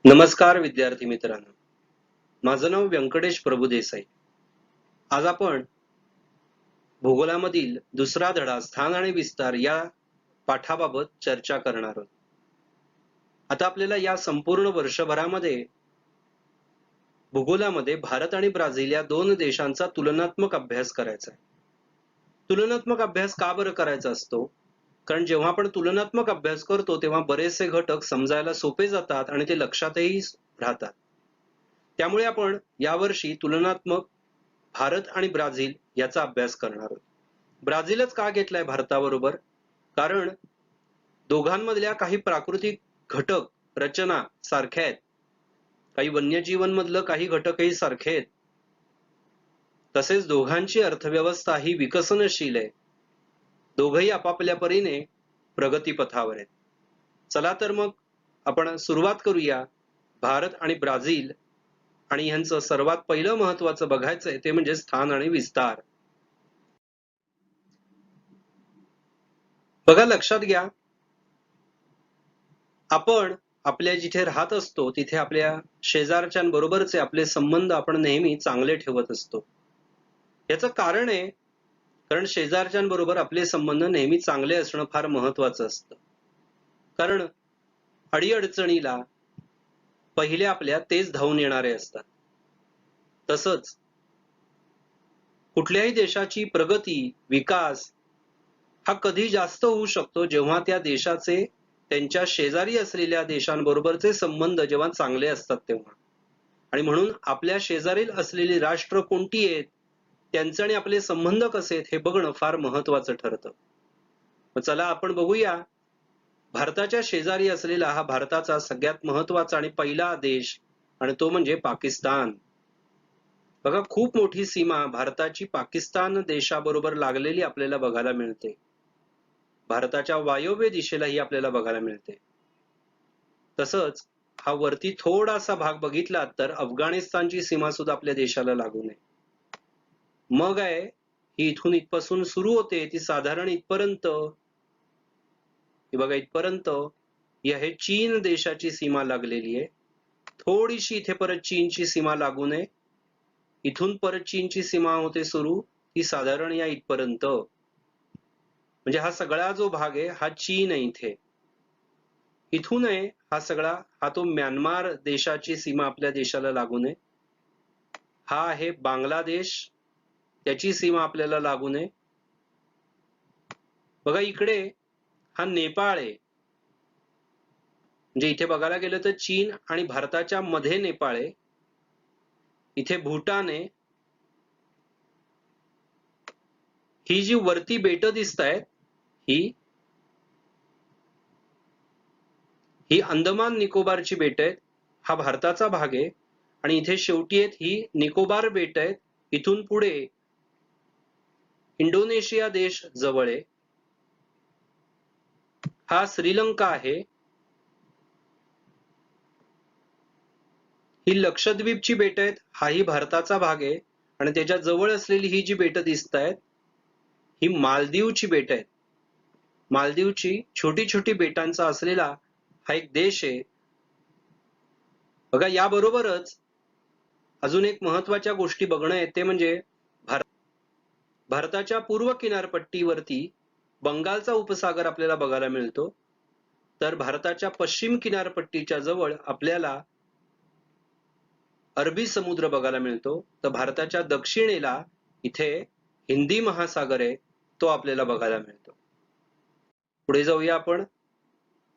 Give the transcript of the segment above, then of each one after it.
नमस्कार विद्यार्थी मित्रांनो, माझं नाव व्यंकटेश प्रभुदेसाई. आज आपण भूगोलामधील दुसरा धडा स्थान आणि विस्तार या पाठाबाबत चर्चा करणार आहोत. आता आपल्याला या संपूर्ण वर्षभरामध्ये भूगोलामध्ये भारत आणि ब्राझील या दोन देशांचा तुलनात्मक अभ्यास करायचा आहे. तुलनात्मक अभ्यास का बरं करायचा असतो? कारण जेव्हा आपण तुलनात्मक अभ्यास करतो तेव्हा बरेचसे घटक समजायला सोपे जातात आणि ते लक्षातही राहतात. त्यामुळे आपण यावर्षी तुलनात्मक भारत आणि ब्राझील याचा अभ्यास करणार आहोत. ब्राझीलच का घेतलाय भारताबरोबर? कारण दोघांमधल्या काही प्राकृतिक घटक रचना सारख्या आहेत, काही वन्यजीवन काही घटकही सारखे आहेत. तसेच दोघांची अर्थव्यवस्था ही विकसनशील आहे. दोघही आपापल्या परीने प्रगतीपथावर आहेत. चला तर मग आपण सुरुवात करूया. भारत आणि ब्राझील आणि ह्यांचं सर्वात पहिलं महत्वाचं बघायचंय ते म्हणजे स्थान आणि विस्तार. बघा, लक्षात घ्या, आपण आपल्या जिथे राहत असतो तिथे आपल्या शेजारच्यांबरोबरचे आपले संबंध आपण नेहमी चांगले ठेवत असतो. याचं कारण आहे कारण शेजारच्यांबरोबर आपले संबंध नेहमी चांगले असणं फार महत्वाचं असतं. कारण अडीअडचणीला पहिले आपल्या तेच धावून येणारे असतात. तसंच कुठल्याही देशाची प्रगती विकास हा कधी जास्त होऊ शकतो जेव्हा त्या देशाचे त्यांच्या शेजारी असलेल्या देशांबरोबरचे संबंध जेव्हा चांगले असतात तेव्हा. आणि म्हणून आपल्या शेजारील असलेली राष्ट्र कोणती आहेत, त्यांचे आणि आपले संबंध कसे आहेत हे बघणं फार महत्वाचं ठरतं. चला आपण बघूया. भारताच्या शेजारी असलेला हा भारताचा सगळ्यात महत्वाचा आणि पहिला देश आणि तो म्हणजे पाकिस्तान. बघा, खूप मोठी सीमा भारताची पाकिस्तान देशाबरोबर लागलेली आपल्याला बघायला मिळते. भारताच्या वायव्य दिशेलाही आपल्याला बघायला मिळते. तसंच हा वरती थोडासा भाग बघितला तर अफगाणिस्तानची सीमा सुद्धा आपल्या देशाला लागून आहे. मग आहे ही इथून इथपासून सुरू होते ती साधारण इथपर्यंत, बघा इथपर्यंत ही आहे चीन देशाची सीमा लागलेली आहे. थोडीशी इथे परत चीनची सीमा लागून आहे. इथून परत चीनची सीमा होते सुरू, ती साधारण या इथपर्यंत. म्हणजे हा सगळा जो भाग आहे हा चीन आहे इथे. इथून आहे हा सगळा, हा तो म्यानमार देशाची सीमा आपल्या देशाला लागून आहे. हा आहे बांगलादेश, त्याची सीमा आपल्याला लागून आहे. बघा इकडे हा नेपाळ आहे. म्हणजे इथे बघायला गेलं तर चीन आणि भारताच्या मध्ये नेपाळ आहे. इथे भूटान आहे. ही जी वरती बेट दिसत आहेत ही अंदमान निकोबारची बेट आहेत. हा भारताचा भाग आहे. आणि इथे शेवटी आहेत ही निकोबार बेट आहेत. इथून पुढे इंडोनेशिया देश जवळ आहे. हा श्रीलंका आहे. ही लक्षद्वीपची बेट आहेत. हाही भारताचा भाग आहे. आणि त्याच्या जवळ असलेली ही जी बेट दिसत आहेत ही मालदीवची बेट आहेत. मालदीवची छोटी छोटी बेटांचा असलेला हा एक देश आहे. बघा, याबरोबरच अजून एक महत्वाच्या गोष्टी बघणं आहे ते म्हणजे भारताच्या पूर्व किनारपट्टीवरती बंगालचा उपसागर आपल्याला बघायला मिळतो. तर भारताच्या पश्चिम किनारपट्टीच्या जवळ आपल्याला अरबी समुद्र बघायला मिळतो. तर भारताच्या दक्षिणेला इथे हिंदी महासागर आहे, तो आपल्याला बघायला मिळतो. पुढे जाऊया आपण.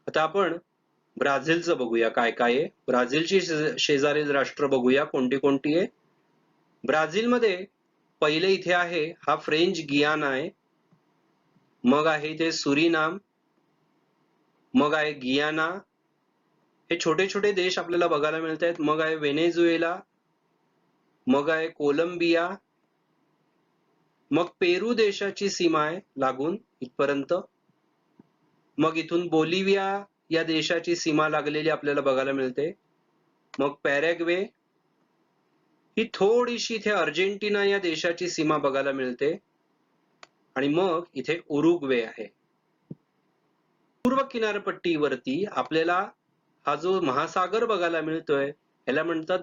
आता आपण ब्राझीलचं बघूया काय काय आहे. ब्राझीलची शेजारील राष्ट्र बघूया कोणती कोणती आहे. ब्राझीलमध्ये पहिले इथे आहे हा फ्रेंच गियाना आहे. मग आहे इथे सुरीनाम, मग आहे गियाना. हे छोटे छोटे देश आपल्याला बघायला मिळत आहेत. मग आहे व्हेनेझुएला, मग आहे कोलंबिया, मग पेरू देशाची सीमा आहे लागून इथपर्यंत. मग इथून बोलिव्हिया या देशाची सीमा लागलेली आपल्याला बघायला मिळते. मग पॅराग्वे, ही थोडीशी इथे अर्जेंटिना या देशाची सीमा बघायला मिळते. आणि मग इथे उरुग्वे आहे. पूर्व किनारपट्टीवरती आपल्याला हा जो महासागर बघायला मिळतोय याला म्हणतात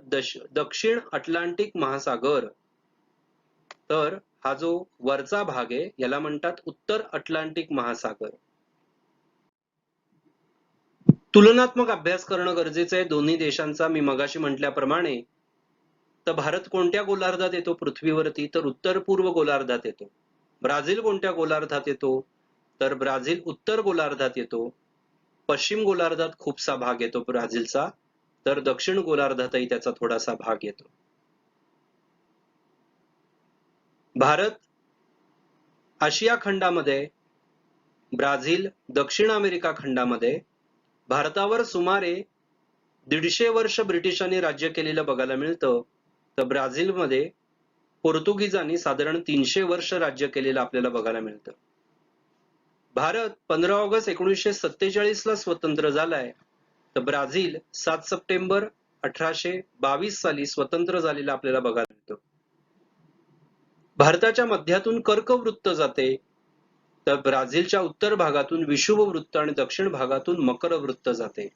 दक्षिण अटलांटिक महासागर. तर हा जो वरचा भाग आहे याला म्हणतात उत्तर अटलांटिक महासागर. तुलनात्मक अभ्यास करणं गरजेचं आहे दोन्ही देशांचा. मी मगाशी म्हटल्याप्रमाणे तर भारत कोणत्या गोलार्धात येतो पृथ्वीवरती, तर उत्तर पूर्व गोलार्धात येतो. ब्राझील कोणत्या गोलार्धात येतो, तर ब्राझील उत्तर गोलार्धात येतो. पश्चिम गोलार्धात खूपसा भाग येतो ब्राझीलचा, तर दक्षिण गोलार्धातही त्याचा थोडासा भाग येतो. भारत आशिया खंडामध्ये, ब्राझील दक्षिण अमेरिका खंडामध्ये. भारतावर सुमारे 150 वर्ष ब्रिटिशांनी राज्य केलेलं बघायला मिळतं, तर ब्राझीलमध्ये पोर्तुगीजांनी साधारण 300 वर्ष राज्य केलेलं आपल्याला बघायला मिळतं. भारत 15 ऑगस्ट 1947 ला स्वतंत्र झालाय, तर ब्राझील 7 सप्टेंबर 1822 साली स्वतंत्र झालेला आपल्याला बघायला मिळतं. भारताच्या मध्यातून कर्कवृत्त जाते, तर ब्राझीलच्या उत्तर भागातून विषुववृत्त आणि दक्षिण भागातून मकर वृत्त जाते.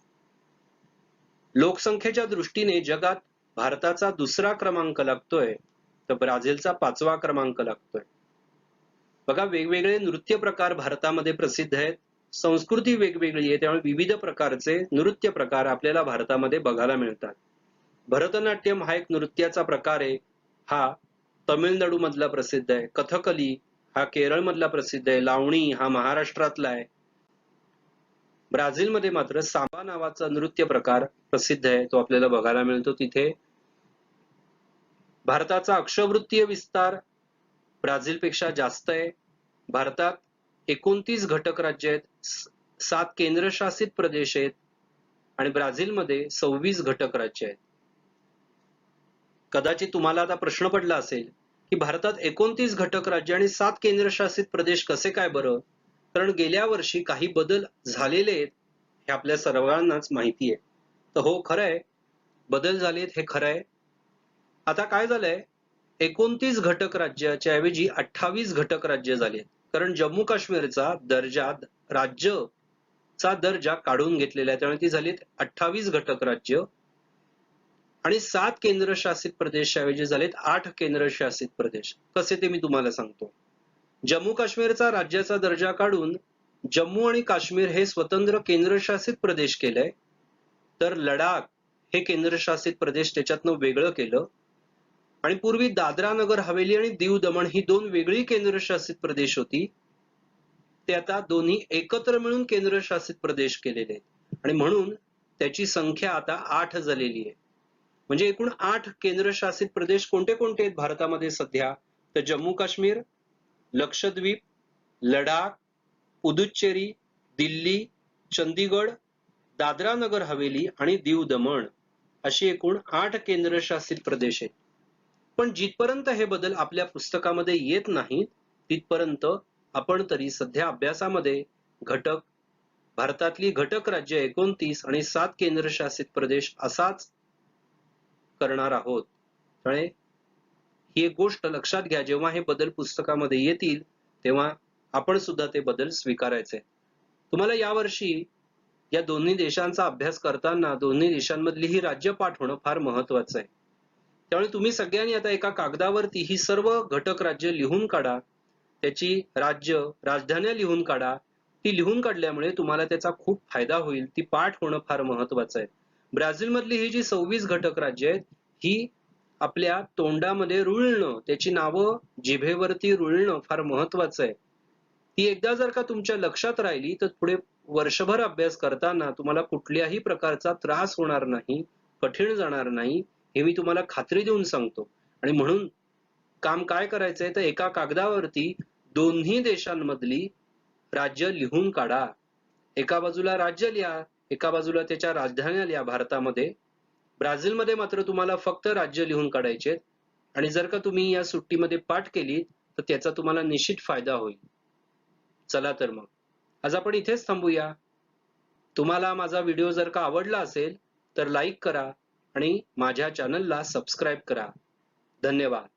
लोकसंख्येच्या दृष्टीने जगात भारताचा 2रा क्रमांक लागतोय, तर ब्राझीलचा 5वा क्रमांक लागतोय. बघा, वेगवेगळे नृत्य प्रकार भारतामध्ये प्रसिद्ध आहेत. संस्कृती वेगवेगळी आहे, त्यामुळे विविध प्रकारचे नृत्य प्रकार आपल्याला भारतामध्ये बघायला मिळतात. भरतनाट्यम हा एक नृत्याचा प्रकार आहे, हा तमिळनाडू मधला प्रसिद्ध आहे. कथकली हा केरळ मधला प्रसिद्ध आहे. लावणी हा महाराष्ट्रातला आहे. ब्राझीलमध्ये मात्र सांबा नावाचा नृत्य प्रकार प्रसिद्ध आहे, तो आपल्याला बघायला मिळतो तिथे. भारताचा अक्षवृत्तीय विस्तार ब्राझीलपेक्षा जास्त आहे. भारतात 29 घटक राज्य आहेत, 7 केंद्रशासित प्रदेश आहेत आणि ब्राझीलमध्ये 26 घटक राज्य आहेत. कदाचित तुम्हाला आता प्रश्न पडला असेल की भारतात 29 घटक राज्य आणि 7 केंद्रशासित प्रदेश कसे काय बरं? कारण गेल्या वर्षी काही बदल झालेले आहेत हे आपल्या सर्वांनाच माहिती आहे. तर हो, खरं आहे, बदल झालेत हे खरं आहे. आता काय झालंय, 29 घटक राज्याच्या ऐवजी 28 घटक राज्य झालेत, कारण जम्मू काश्मीरचा राज्याचा दर्जा काढून घेतलेला आहे, त्यामुळे ती झालीत 28 घटक राज्य. आणि 7 केंद्रशासित प्रदेशच्या ऐवजी झालेत 8 केंद्रशासित प्रदेश. कसे ते मी तुम्हाला सांगतो. जम्मू काश्मीरचा राज्याचा दर्जा काढून जम्मू आणि काश्मीर हे स्वतंत्र केंद्रशासित प्रदेश केलंय, तर लडाख हे केंद्रशासित प्रदेश त्याच्यातनं वेगळं केलं. आणि पूर्वी दादरा नगर हवेली आणि दीव दमण ही 2 वेगळी केंद्रशासित प्रदेश होती, ते आता दोन्ही एकत्र मिळून केंद्रशासित प्रदेश केलेले आहेत आणि म्हणून त्याची संख्या आता 8 झालेली आहे. म्हणजे एकूण 8 केंद्रशासित प्रदेश कोणते कोणते आहेत भारतामध्ये सध्या, तर जम्मू काश्मीर, लक्षद्वीप, लडाख, पुदुच्चेरी, दिल्ली, चंदीगड, दादरा नगर हवेली आणि दीव दमण अशी एकूण 8 केंद्रशासित प्रदेश आहेत. पण जिथपर्यंत हे बदल आपल्या पुस्तकामध्ये येत नाहीत तिथपर्यंत आपण तरी सध्या अभ्यासामध्ये भारतातली घटक राज्य 29 आणि 7 केंद्रशासित प्रदेश असाच करणार आहोत. त्यामुळे ही एक गोष्ट लक्षात घ्या, जेव्हा हे बदल पुस्तकामध्ये येतील तेव्हा आपण सुद्धा ते बदल स्वीकारायचे. तुम्हाला यावर्षी या दोन्ही देशांचा अभ्यास करताना दोन्ही देशांमधली ही राज्य पाठ होणं फार महत्वाचं आहे. त्यामुळे तुम्ही सगळ्यांनी आता एका कागदावरती ही सर्व घटक राज्य लिहून काढा, त्याची राजधान्या लिहून काढा. ती लिहून काढल्यामुळे तुम्हाला त्याचा खूप फायदा होईल. ती पाठ होणं फार महत्वाचं आहे. ब्राझील मधली ही जी 26 घटक राज्य आहेत ही आपल्या तोंडामध्ये रुळणं, त्याची नावं जिभेवरती रुळणं फार महत्वाचं आहे. ती एकदा जर का तुमच्या लक्षात राहिली तर पुढे वर्षभर अभ्यास करताना तुम्हाला कुठल्याही प्रकारचा त्रास होणार नाही, कठीण जाणार नाही, हे मी तुम्हाला खात्री देऊन सांगतो. आणि म्हणून काम काय करायचंय, तर एका कागदावरती दोन्ही देशांमधली राज्य लिहून काढा. एका बाजूला राज्य लिहा, एका बाजूला त्याच्या राजधान्या लिहा. भारतामध्ये, ब्राझीलमध्ये मात्र तुम्हाला फक्त राज्य लिहून काढायचे. आणि जर का तुम्ही या सुट्टीमध्ये पाठ केली तर त्याचा तुम्हाला निश्चित फायदा होईल. चला तर मग आज आपण इथेच थांबूया. तुम्हाला माझा व्हिडिओ जर का आवडला असेल तर लाईक करा आणि माझ्या चॅनलला सबस्क्राईब करा. धन्यवाद.